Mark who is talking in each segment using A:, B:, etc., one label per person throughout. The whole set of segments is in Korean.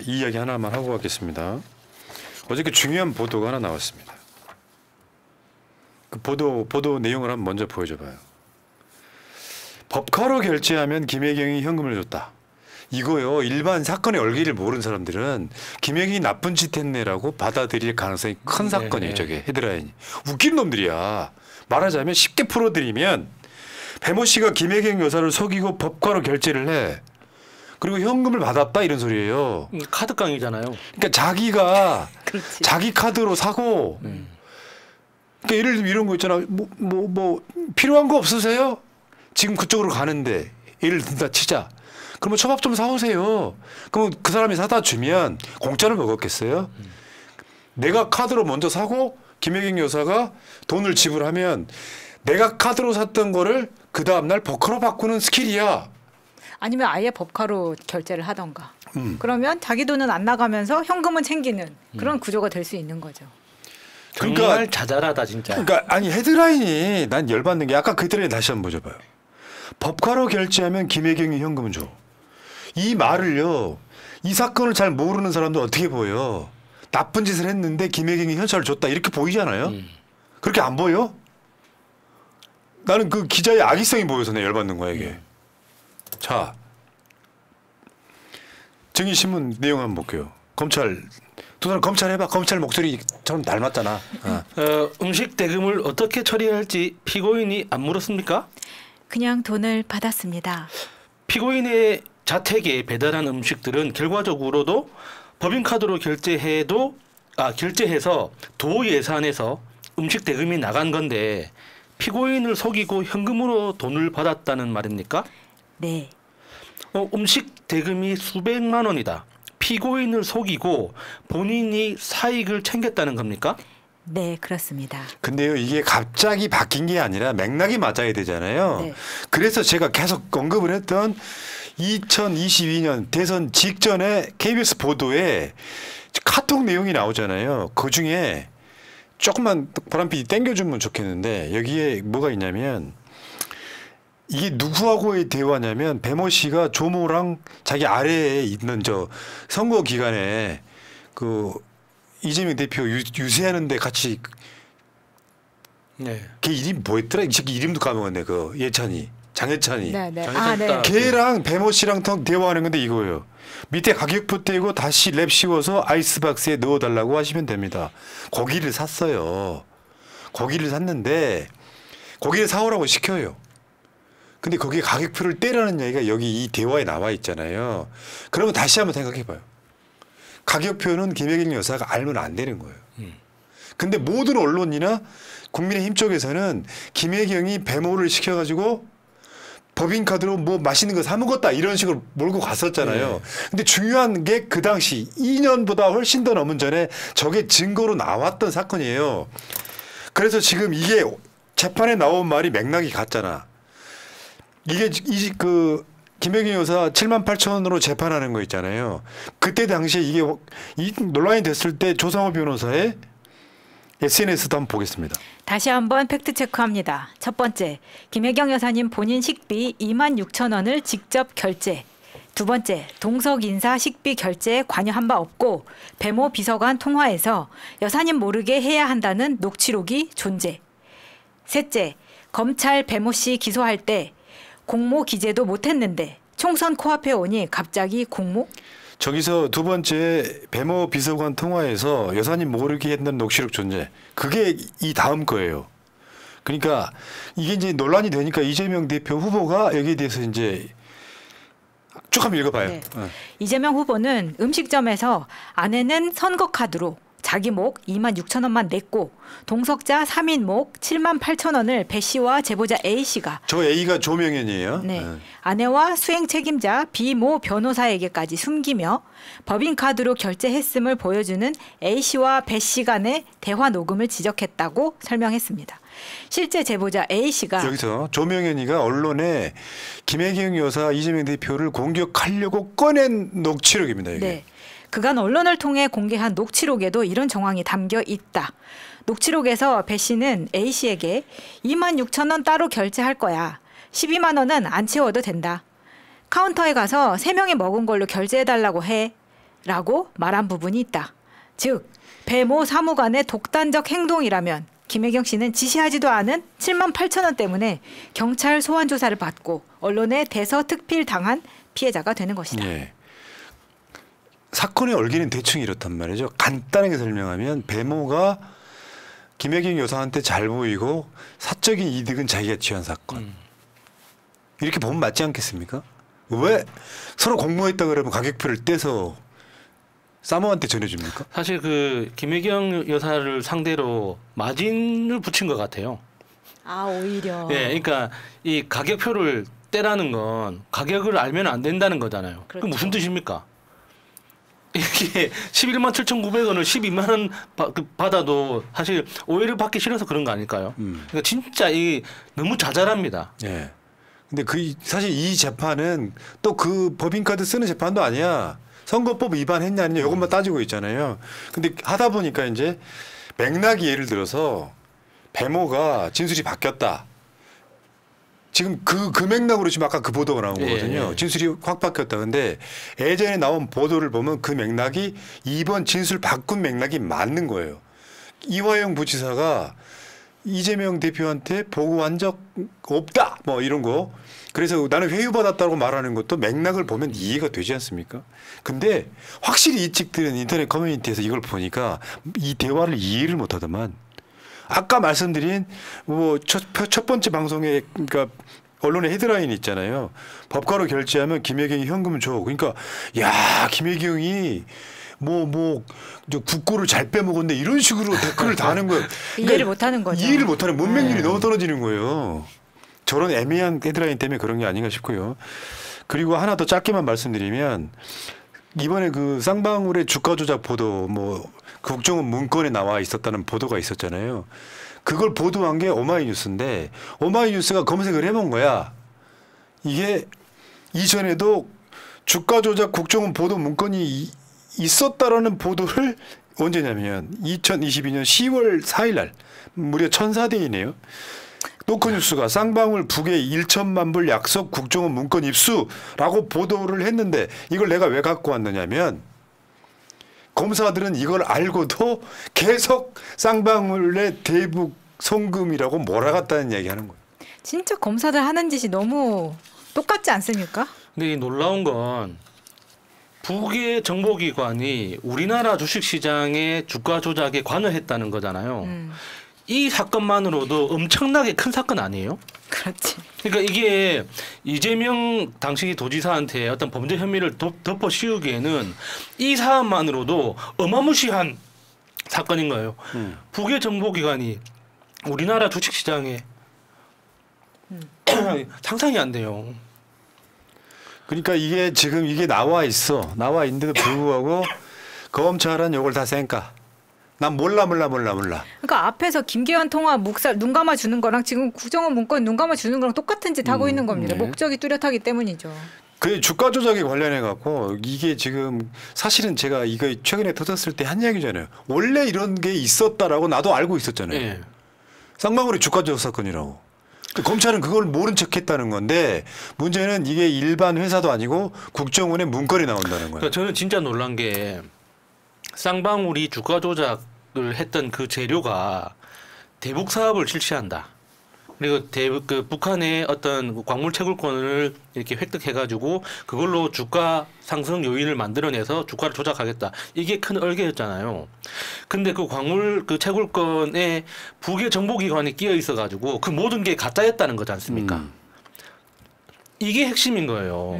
A: 이 이야기 하나만 하고 가겠습니다. 어저께 중요한 보도가 하나 나왔습니다. 그 보도 내용을 한번 먼저 보여줘봐요. 법카로 결제하면 김혜경이 현금을 줬다. 이거요. 일반 사건의 얼기를 모르는 사람들은 김혜경이 나쁜 짓 했네라고 받아들일 가능성이 큰 사건이에요. 저게 헤드라인이. 웃긴 놈들이야. 말하자면 쉽게 풀어드리면 배모 씨가 김혜경 여사를 속이고 법카로 결제를 해. 그리고 현금을 받았다 이런 소리예요.
B: 카드깡이잖아요.
A: 그러니까 자기가
C: 그렇지.
A: 자기 카드로 사고 그러니까 예를 들면 이런 거 있잖아. 뭐 필요한 거 없으세요? 지금 그쪽으로 가는데 예를 든다 치자. 그러면 초밥 좀 사오세요. 그러면 그 사람이 사다 주면 공짜를 먹었겠어요? 내가 카드로 먼저 사고 김혜경 여사가 돈을 지불하면 내가 카드로 샀던 거를 그 다음날 버커로 바꾸는 스킬이야.
C: 아니면 아예 법카로 결제를 하던가. 그러면 자기 돈은 안 나가면서 현금은 챙기는 그런 구조가 될 수 있는 거죠.
B: 정말 자잘하다 진짜.
A: 그러니까 아니 헤드라인이 난 열받는 게 아까 그 헤드라인 다시 한번 보셔봐요. 법카로 결제하면 김혜경이 현금을 줘. 이 말을요. 이 사건을 잘 모르는 사람도 어떻게 보여. 나쁜 짓을 했는데 김혜경이 현찰을 줬다 이렇게 보이잖아요. 그렇게 안 보여? 나는 그 기자의 악의성이 보여서 내가 열받는 거야 이게. 자, 증인신문 내용 한번 볼게요. 검찰 두 사람 검찰 해봐. 검찰 목소리처럼 닮았잖아.
B: 음식 대금을 어떻게 처리할지 피고인이 안 물었습니까?
C: 그냥 돈을 받았습니다.
B: 피고인의 자택에 배달한 음식들은 결과적으로도 법인카드로 결제해서 도 예산에서 음식 대금이 나간 건데 피고인을 속이고 현금으로 돈을 받았다는 말입니까?
C: 네.
B: 음식 대금이 수백만 원이다. 피고인을 속이고 본인이 사익을 챙겼다는 겁니까?
C: 네, 그렇습니다.
A: 근데요, 이게 갑자기 바뀐 게 아니라 맥락이 맞아야 되잖아요.
C: 네.
A: 그래서 제가 계속 언급을 했던 2022년 대선 직전에 KBS 보도에 카톡 내용이 나오잖아요. 그 중에 조금만 보람 PD 땡겨주면 좋겠는데 여기에 뭐가 있냐면 이게 누구하고의 대화냐면 배모 씨가 조모랑 자기 아래에 있는 저 선거 기간에 그 이재명 대표 유세하는데 같이
B: 네.
A: 걔 이름 뭐였더라? 이 새끼 이름도 까먹었네. 그 예찬이 장예찬이.
C: 네, 네.
B: 장애상
C: 네.
B: 있다.
A: 걔랑 배모 씨랑 대화하는 건데 이거예요. 밑에 가격표 떼고 다시 랩 씌워서 아이스박스에 넣어달라고 하시면 됩니다. 고기를 샀어요. 고기를 샀는데 고기를 사오라고 시켜요. 근데 거기에 가격표를 떼라는 얘기가 여기 이 대화에 나와 있잖아요. 그러면 다시 한번 생각해봐요. 가격표는 김혜경 여사가 알면 안 되는 거예요. 근데 모든 언론이나 국민의힘 쪽에서는 김혜경이 배모를 시켜가지고 법인카드로 뭐 맛있는 거 사 먹었다 이런 식으로 몰고 갔었잖아요.
B: 네.
A: 근데 중요한 게 그 당시 2년보다 훨씬 더 넘은 전에 저게 증거로 나왔던 사건이에요. 그래서 지금 이게 재판에 나온 말이 맥락이 같잖아. 이게 그 김혜경 여사 7만 8천 원으로 재판하는 거 있잖아요. 그때 당시에 이게 논란이 됐을 때 조상호 변호사의 SNS도 한번 보겠습니다.
C: 다시 한번 팩트 체크합니다. 첫 번째, 김혜경 여사님 본인 식비 2만 6천 원을 직접 결제. 두 번째, 동석 인사 식비 결제에 관여한 바 없고 배모 비서관 통화에서 여사님 모르게 해야 한다는 녹취록이 존재. 셋째, 검찰 배모 씨 기소할 때 공모 기재도 못했는데 총선 코앞에 오니 갑자기 공모?
A: 저기서 두 번째 배모 비서관 통화에서 여사님 모르게 했던 녹취록 존재. 그게 이 다음 거예요. 그러니까 이게 이제 논란이 되니까 이재명 대표 후보가 여기에 대해서 이제 쭉 한번 읽어봐요.
C: 네. 이재명 후보는 음식점에서 아내는 선거 카드로 자기 목 2만 6천 원만 냈고 동석자 3인 목 7만 8천 원을 배 씨와 제보자 A 씨가
A: 저 A가 조명현이에요.
C: 네. 아내와 수행 책임자 B 모 변호사에게까지 숨기며 법인카드로 결제했음을 보여주는 A 씨와 배 씨 간의 대화 녹음을 지적했다고 설명했습니다. 실제 제보자 A 씨가
A: 여기서 조명현이가 언론에 김혜경 여사 이재명 대표를 공격하려고 꺼낸 녹취록입니다. 이게.
C: 네. 그간 언론을 통해 공개한 녹취록에도 이런 정황이 담겨 있다. 녹취록에서 배 씨는 A 씨에게 2만 6천 원 따로 결제할 거야. 12만 원은 안 채워도 된다. 카운터에 가서 3명이 먹은 걸로 결제해달라고 해. 라고 말한 부분이 있다. 즉 배모 사무관의 독단적 행동이라면 김혜경 씨는 지시하지도 않은 7만 8천 원 때문에 경찰 소환 조사를 받고 언론에 대서특필 당한 피해자가 되는 것이다.
A: 예. 사건의 얼기는 대충 이렇단 말이죠. 간단하게 설명하면 배모가 김혜경 여사한테 잘 보이고 사적인 이득은 자기가 취한 사건. 이렇게 보면 맞지 않겠습니까? 왜 서로 공모했다 그러면 가격표를 떼서 사모한테 전해줍니까?
B: 사실 그 김혜경 여사를 상대로 마진을 붙인 것 같아요.
C: 아 오히려.
B: 예, 그러니까 이 가격표를 떼라는 건 가격을 알면 안 된다는 거잖아요.
C: 그렇죠.
B: 그 무슨 뜻입니까? 이게 11만 7,900원을 12만 원 받아도 사실 오해를 받기 싫어서 그런 거 아닐까요? 그러니까 진짜 이 너무 자잘합니다.
A: 예. 근데 그 사실 이 재판은 또 그 법인카드 쓰는 재판도 아니야. 선거법 위반했냐 아니냐 이것만 따지고 있잖아요. 근데 하다 보니까 이제 맥락이 예를 들어서 배모가 진술이 바뀌었다. 지금 그 맥락으로 지금 아까 그 보도가 나온 거거든요.
B: 예.
A: 진술이 확 바뀌었다. 근데 예전에 나온 보도를 보면 그 맥락이 이번 진술 바꾼 맥락이 맞는 거예요. 이화영 부지사가 이재명 대표한테 보고한 적 없다. 뭐 이런 거. 그래서 나는 회유받았다고 말하는 것도 맥락을 보면 이해가 되지 않습니까? 근데 확실히 이 측들은 인터넷 커뮤니티에서 이걸 보니까 이 대화를 이해를 못하더만. 아까 말씀드린 뭐 첫 번째 방송에 그러니까 언론의 헤드라인 있잖아요. 법가로 결제하면 김혜경이 현금 줘. 그러니까 야 김혜경이 저 국고를 잘 빼먹었네 이런 식으로 댓글을 다는 거예요. 그러니까
C: 이해를 못하는 거죠.
A: 이해를 못하는 문맥률이 너무 떨어지는 거예요. 저런 애매한 헤드라인 때문에 그런 게 아닌가 싶고요. 그리고 하나 더 짧게만 말씀드리면 이번에 그 쌍방울의 주가 조작 보도 뭐 국정원 문건에 나와 있었다는 보도가 있었잖아요. 그걸 보도한 게 오마이뉴스인데 오마이뉴스가 검색을 해본 거야. 이게 이전에도 주가 조작 국정원 보도 문건이 있었다라는 보도를 언제냐면 2022년 10월 4일 날 무려 1,004대이네요. 노컷뉴스가 쌍방울 북의 1천만 불 약속 국정원 문건 입수라고 보도를 했는데 이걸 내가 왜 갖고 왔느냐면 검사들은 이걸 알고도 계속 쌍방울의 대북 송금이라고 몰아갔다는 이야기 하는 거예요.
C: 진짜 검사들 하는 짓이 너무 똑같지 않습니까?
B: 근데 이 놀라운 건 북의 정보기관이 우리나라 주식시장의 주가 조작에 관여했다는 거잖아요. 이 사건만으로도 엄청나게 큰 사건 아니에요?
C: 그렇지.
B: 그러니까 이게 이재명 당시 도지사한테 어떤 범죄 혐의를 덮어 씌우기에는 이 사안만으로도 어마무시한 사건인 거예요. 북의 정보기관이 우리나라 주식시장에 상상이 안 돼요.
A: 그러니까 이게 지금 이게 나와 나와 있는데도 불구하고 검찰은 이걸 다 쌩까. 난 몰라.
C: 그러니까 앞에서 김계환 통화 묵살 눈 감아 주는 거랑 지금 국정원 문건 눈 감아 주는 거랑 똑같은 짓 하고 있는 겁니다.
A: 네.
C: 목적이 뚜렷하기 때문이죠.
A: 그 주가 조작에 관련해 갖고 이게 지금 사실은 제가 이거 최근에 터졌을 때 한 이야기잖아요. 원래 이런 게 있었다라고 나도 알고 있었잖아요.
B: 예.
A: 쌍방울이 주가 조작 사건이라고. 검찰은 그걸 모른 척했다는 건데 문제는 이게 일반 회사도 아니고 국정원의 문건이 나온다는 거예요.
B: 그러니까 저는 진짜 놀란 게 쌍방울이 주가 조작을 했던 그 재료가 대북 사업을 실시한다. 그리고 그 북한의 어떤 광물 채굴권을 이렇게 획득해가지고 그걸로 주가 상승 요인을 만들어내서 주가를 조작하겠다. 이게 큰 얼개였잖아요. 근데 그 광물 그 채굴권에 북의 정보기관이 끼어 있어가지고 그 모든 게 가짜였다는 거지 않습니까? 이게 핵심인 거예요.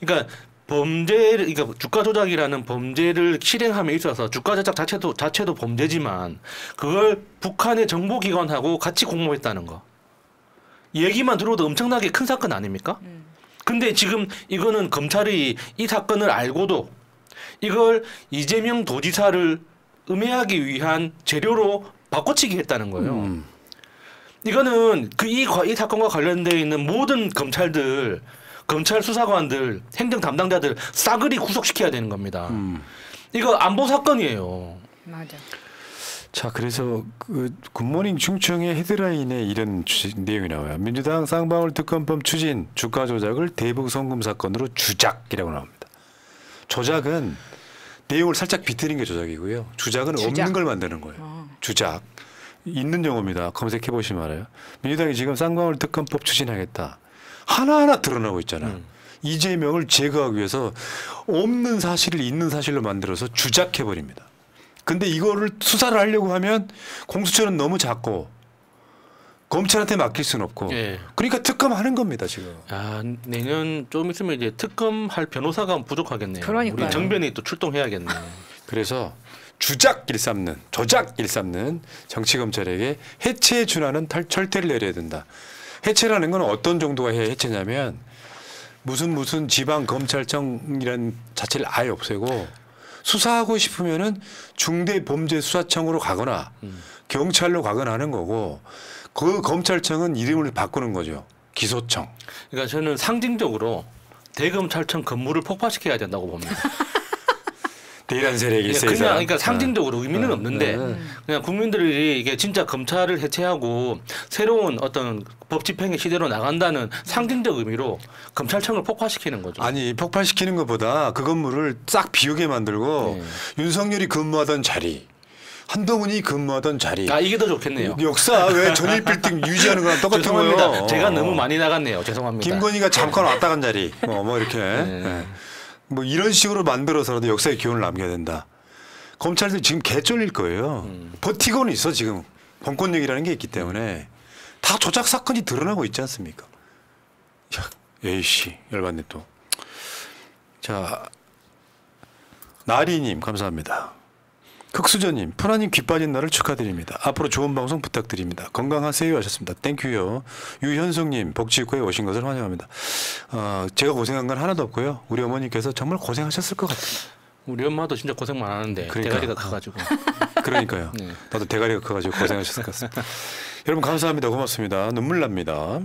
B: 그러니까 그러니까 주가 조작이라는 범죄를 실행함에 있어서 주가 조작 자체도 범죄지만 그걸 북한의 정보기관하고 같이 공모했다는 거. 얘기만 들어도 엄청나게 큰 사건 아닙니까? 근데 지금 이거는 검찰이 이 사건을 알고도 이걸 이재명 도지사를 음해하기 위한 재료로 바꿔치기 했다는 거예요. 이거는 이 사건과 관련되어 있는 모든 검찰 수사관들, 행정 담당자들 싸그리 구속시켜야 되는 겁니다. 이거 안보 사건이에요.
C: 맞아.
A: 자, 그래서 그 굿모닝 충청의 헤드라인에 이런 내용이 나와요. 민주당 쌍방울 특검법 추진 주가 조작을 대북 송금 사건으로 주작이라고 나옵니다. 조작은 내용을 살짝 비틀린 게 조작이고요. 주작은
C: 주작.
A: 없는 걸 만드는 거예요. 주작. 있는 용어입니다. 검색해 보시면 알아요. 민주당이 지금 쌍방울 특검법 추진하겠다. 하나하나 드러나고 있잖아. 이재명을 제거하기 위해서 없는 사실을 있는 사실로 만들어서 주작해 버립니다. 근데 이거를 수사를 하려고 하면 공수처는 너무 작고 검찰한테 맡길 수는 없고
B: 예.
A: 그러니까 특검하는 겁니다 지금.
B: 아, 내년 좀 있으면 이제 특검할 변호사가 부족하겠네요.
C: 그러니까요.
B: 우리 정변이 또 출동해야겠네.
A: 그래서 주작 일삼는 조작 일삼는 정치검찰에게 해체에 준하는 철퇴를 내려야 된다. 해체라는 건 어떤 정도가 해야 해체냐면 무슨 지방검찰청이라는 자체를 아예 없애고 수사하고 싶으면은 중대범죄수사청으로 가거나 경찰로 가거나 하는 거고 그 검찰청은 이름을 바꾸는 거죠. 기소청.
B: 그러니까 저는 상징적으로 대검찰청 건물을 폭파시켜야 된다고 봅니다.
A: 대란 세력이 있어요.
B: 그냥 그러니까 상징적으로 의미는 없는데 그냥 국민들이 이게 진짜 검찰을 해체하고 새로운 어떤 법 집행의 시대로 나간다는 상징적 의미로 검찰청을 폭파시키는 거죠.
A: 아니 폭발시키는 것보다 그 건물을 싹 비우게 만들고 윤석열이 근무하던 자리 한동훈이 근무하던 자리.
B: 아 이게 더 좋겠네요.
A: 역사 왜 전일 빌딩 유지하는 거랑 똑같은
B: 죄송합니다.
A: 거예요.
B: 제가 너무 많이 나갔네요. 죄송합니다.
A: 김건희가 잠깐 왔다 간 자리. 뭐 이렇게. 네. 뭐 이런 식으로 만들어서라도 역사의 기운을 남겨야 된다. 검찰들 지금 개쫄릴 거예요. 버티고는 있어 지금. 범권력이라는 게 있기 때문에 다 조작 사건이 드러나고 있지 않습니까? 야, 에이씨 열받네 또. 자 나리님 감사합니다. 흑수저님, 프라님 귀 빠진 날을 축하드립니다. 앞으로 좋은 방송 부탁드립니다. 건강하세요 하셨습니다. 땡큐요. 유현숙님, 복지국가에 오신 것을 환영합니다. 제가 고생한 건 하나도 없고요. 우리 어머니께서 정말 고생하셨을 것 같아요.
B: 우리 엄마도 진짜 고생 많았는데
A: 그러니까.
B: 대가리가 커가지고.
A: 그러니까요.
B: 네.
A: 나도 대가리가 커가지고 고생하셨을 것 같습니다. 여러분 감사합니다. 고맙습니다. 눈물 납니다.